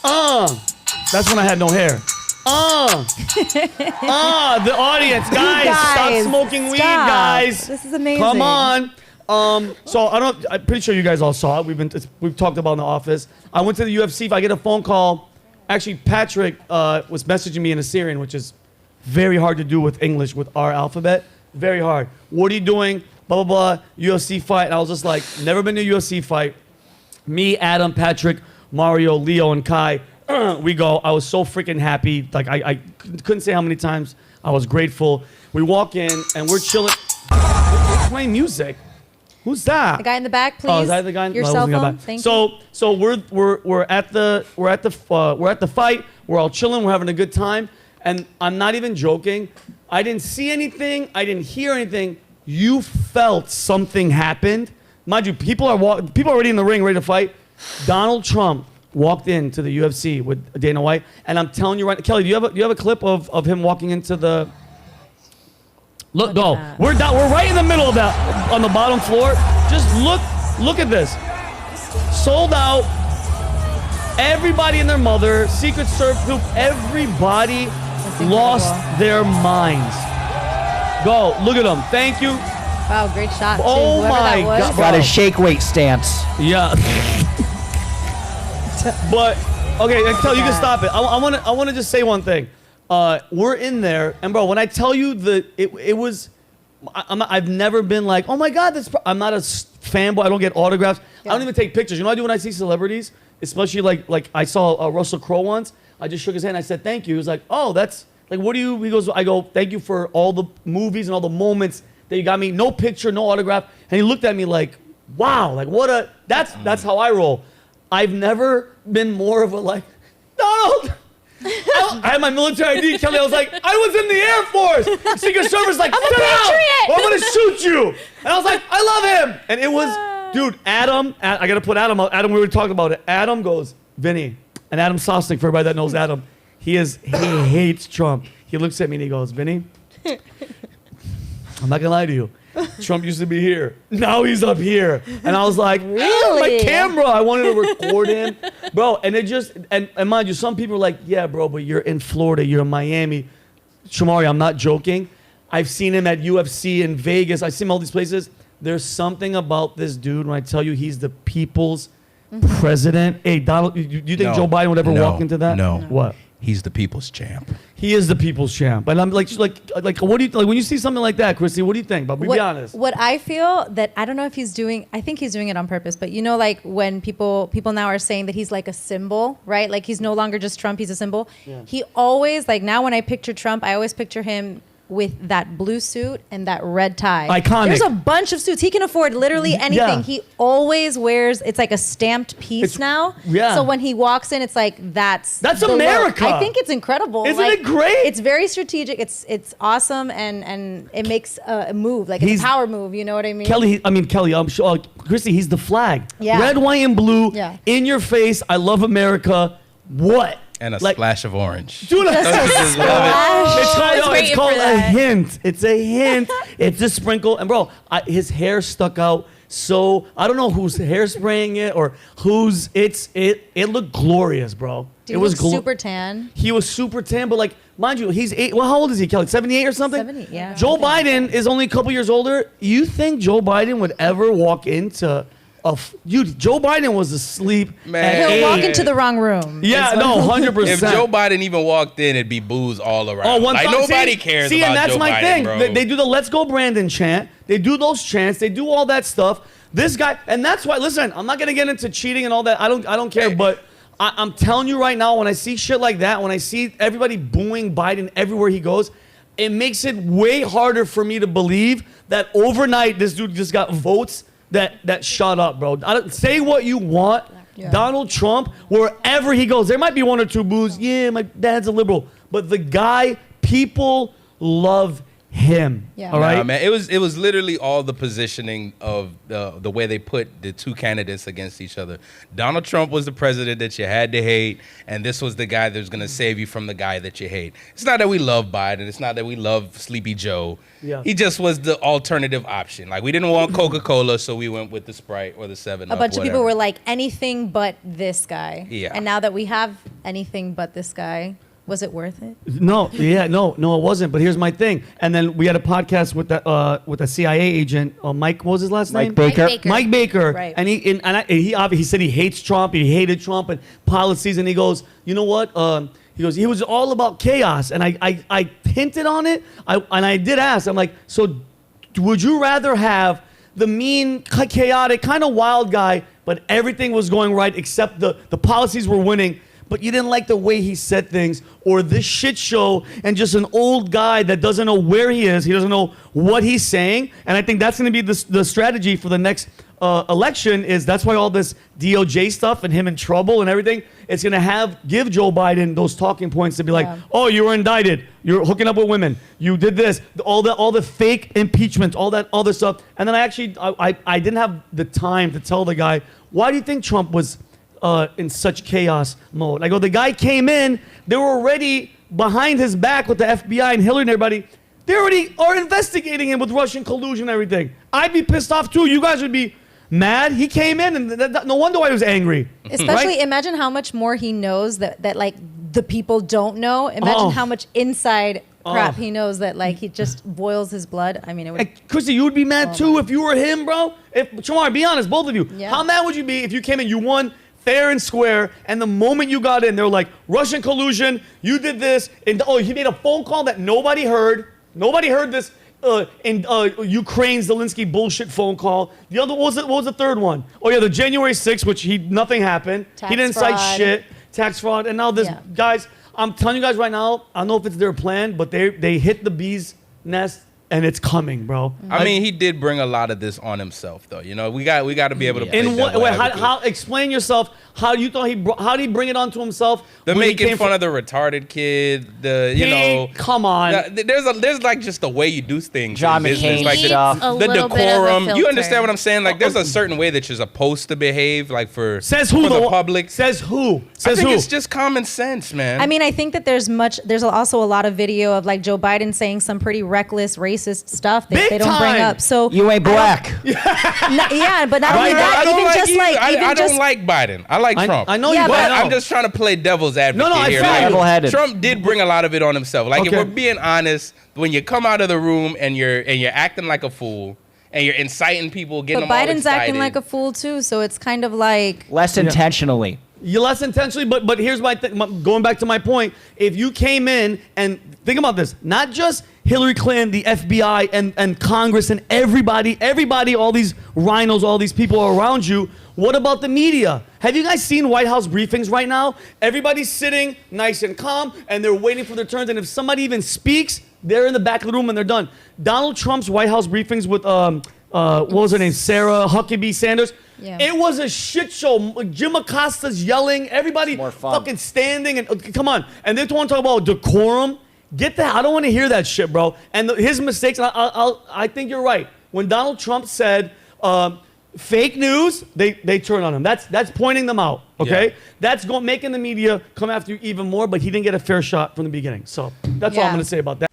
That's when I had no hair. The audience, guys, stop smoking weed, guys. This is amazing. Come on. So I'm pretty sure you guys all saw it. We've talked about it in the office. I went to the UFC. If I get a phone call, actually Patrick was messaging me in Assyrian, which is very hard to do with English with our alphabet. Very hard. What are you doing? Blah blah blah. UFC fight. And I was just like, never been to a UFC fight. Me, Adam, Patrick, Mario, Leo, and Kai. We go. I was so freaking happy. Like I couldn't say how many times I was grateful. We walk in and we're chilling. We're playing music. Who's that? The guy in the back, please. Oh, is that the guy? Your cell phone. Thank you. So we're at the fight. We're all chilling. We're having a good time. And I'm not even joking. I didn't see anything. I didn't hear anything. You felt something happened. Mind you, people are already in the ring ready to fight. Donald Trump walked into the UFC with Dana White, and I'm telling you right, Kelly, do you have a clip of him walking into the? Look, go. We're right in the middle of that, on the bottom floor. Just look at this. Sold out. Everybody and their mother, Secret Service group, everybody lost their minds. Go, look at them. Thank you. Wow, great shot. Oh my God. Got a shake weight stance. Yeah. But okay, Kelly, you can stop it. I want to just say one thing. We're in there, and bro, when I tell you it was, I've never been like, oh my God, I'm not a fanboy. I don't get autographs. Yeah. I don't even take pictures. You know what I do when I see celebrities, especially like I saw Russell Crowe once. I just shook his hand. I said thank you. He was like, oh, that's like, what do you? He goes, I go, thank you for all the movies and all the moments that you got me. No picture, no autograph. And he looked at me like, wow, like what a. That's how I roll. I've never been more of a like, Donald. I had my military ID, Kelly. I was like, I was in the Air Force. Secret Service like, sit down, or I'm gonna shoot you. And I was like, I love him. And it was, dude, Adam. I gotta put Adam up. Adam, we were talking about it. Adam goes, Vinnie, and Adam Sosnick, for everybody that knows Adam, he hates Trump. He looks at me and he goes, Vinnie, I'm not gonna lie to you. Trump used to be here. Now he's up here. And I was like, really? My camera. I wanted to record him. Bro, and it just, and mind you, some people are like, yeah, bro, but you're in Florida, you're in Miami. Shamari, I'm not joking. I've seen him at UFC in Vegas. I've seen him all these places. There's something about this dude when I tell you he's the people's president. Hey, Donald, you think Joe Biden would ever walk into that? No. What? He's the people's champ. He is the people's champ. And I'm like, what do you like when you see something like that, Chrissy? What do you think? But be honest. What I feel that I don't know if he's doing. I think he's doing it on purpose. But you know, like when people now are saying that he's like a symbol, right? Like he's no longer just Trump. He's a symbol. Yeah. He always like now when I picture Trump, I always picture him with that blue suit and that red tie. Iconic. There's a bunch of suits. He can afford literally anything. Yeah. He always wears, it's like a stamped piece now. Yeah. So when he walks in, it's like, that's America. I think it's incredible. Isn't it great? It's very strategic. It's awesome. And it makes a move. Like it's a power move. You know what I mean? Kelly, I'm sure, Chrissy, he's the flag. Yeah. Red, white, and blue. Yeah. In your face. I love America. What? And a splash of orange. Dude, it's called a hint. It's a hint. It's a sprinkle. And bro, his hair stuck out. So I don't know who's hairspraying it or who's it looked glorious, bro. Dude, it was super tan. He was super tan, but like, mind you, he's 8. Well, how old is he, Kelly? 78 or something? 70, yeah. Joe Biden is only a couple years older. You think Joe Biden would ever walk into dude, Joe Biden was asleep. Man, he'll walk into the wrong room. Yeah, no, 100%. If Joe Biden even walked in, it'd be booze all around. Oh, like nobody cares about and that's Joe my Biden, thing. bro. They do the "Let's Go Brandon" chant. They do those chants. They do all that stuff. This guy, and that's why. Listen, I'm not gonna get into cheating and all that. I don't care. But I'm telling you right now, when I see shit like that, when I see everybody booing Biden everywhere he goes, it makes it way harder for me to believe that overnight this dude just got votes. That shut up, bro. Say what you want. Yeah. Donald Trump, wherever he goes, there might be one or two boos. Yeah, my dad's a liberal. But the guy, people love him. Yeah. All right, man. It was literally all the positioning of the way they put the two candidates against each other. Donald Trump was the president that you had to hate, and this was the guy that was going to save you from the guy that you hate. It's not that we love Biden. It's not that we love Sleepy Joe. Yeah. He just was the alternative option. Like, we didn't want Coca-Cola, so we went with the Sprite or the 7-Up. A bunch of people were like, anything but this guy. Yeah. And now that we have anything but this guy. Was it worth it? No, it wasn't. But here's my thing. And then we had a podcast with the CIA agent, Mike. What was his last name? Baker. Mike Baker. Right. And he said he hates Trump. He hated Trump and policies. And he goes, you know what? He was all about chaos. And I hinted on it. And I did ask. I'm like, so would you rather have the mean, chaotic, kind of wild guy, but everything was going right except the policies were winning, but you didn't like the way he said things, or this shit show and just an old guy that doesn't know where he is, he doesn't know what he's saying? And I think that's going to be the strategy for the next election. Is that's why all this DOJ stuff and him in trouble and everything, it's going to give Joe Biden those talking points to be like, oh, you were indicted, you're hooking up with women, you did this, all the fake impeachment, all that other stuff. And then I didn't have the time to tell the guy, why do you think Trump was in such chaos mode? I go, the guy came in, they were already behind his back with the FBI and Hillary and everybody. They already are investigating him with Russian collusion and everything. I'd be pissed off too. You guys would be mad. He came in, and no wonder why he was angry. Especially, imagine how much more he knows that like the people don't know. Imagine how much inside crap he knows that like he just boils his blood. I mean, it would. Chrissy, you would be mad too if you were him, bro. Shamar, be honest, both of you. Yeah. How mad would you be if you came in, you won fair and square, and the moment you got in, they were like, Russian collusion, you did this, and he made a phone call that nobody heard. Nobody heard this in Ukraine Zelensky bullshit phone call. The other, what was the third one? Oh yeah, the January 6th, which nothing happened. He didn't cite shit, tax fraud, and now this, guys, I'm telling you guys right now, I don't know if it's their plan, but they hit the bee's nest. And it's coming, bro. I mean, he did bring a lot of this on himself, though. You know, we got to be able to. In what way? How? Explain yourself. How you thought how did he bring it onto himself? The making fun of the retarded kid. Come on. There's like just the way you do things. John McCain like stuff. The decorum. You understand what I'm saying? Like, there's a certain way that you're supposed to behave. Like for the public. Says who? I think it's just common sense, man. I mean, I think that there's also a lot of video of like Joe Biden saying some pretty reckless, racist stuff that they don't bring up. So you ain't black. Yeah, but not only that, I don't like Biden. I like Trump. I know you, but I'm just trying to play devil's advocate here. Like, Trump did bring a lot of it on himself. Like, if we're being honest, when you come out of the room and you're acting like a fool and you're inciting people, getting them all excited. But Biden's acting like a fool too, so it's kind of like less intentionally. You're less intentionally, but here's going back to my point. If you came in and think about this, not just Hillary Clinton, the FBI, and Congress, and everybody, all these rhinos, all these people around you. What about the media? Have you guys seen White House briefings right now? Everybody's sitting nice and calm, and they're waiting for their turns. And if somebody even speaks, they're in the back of the room and they're done. Donald Trump's White House briefings with what was her name? Sarah Huckabee Sanders. Yeah. It was a shit show. Jim Acosta's yelling. Everybody fucking standing. And come on. And they want to talk about decorum. Get that. I don't want to hear that shit, bro. And his mistakes, I think you're right. When Donald Trump said fake news, they turn on him. That's pointing them out, okay? Yeah. That's making the media come after you even more, but he didn't get a fair shot from the beginning. So that's all I'm going to say about that.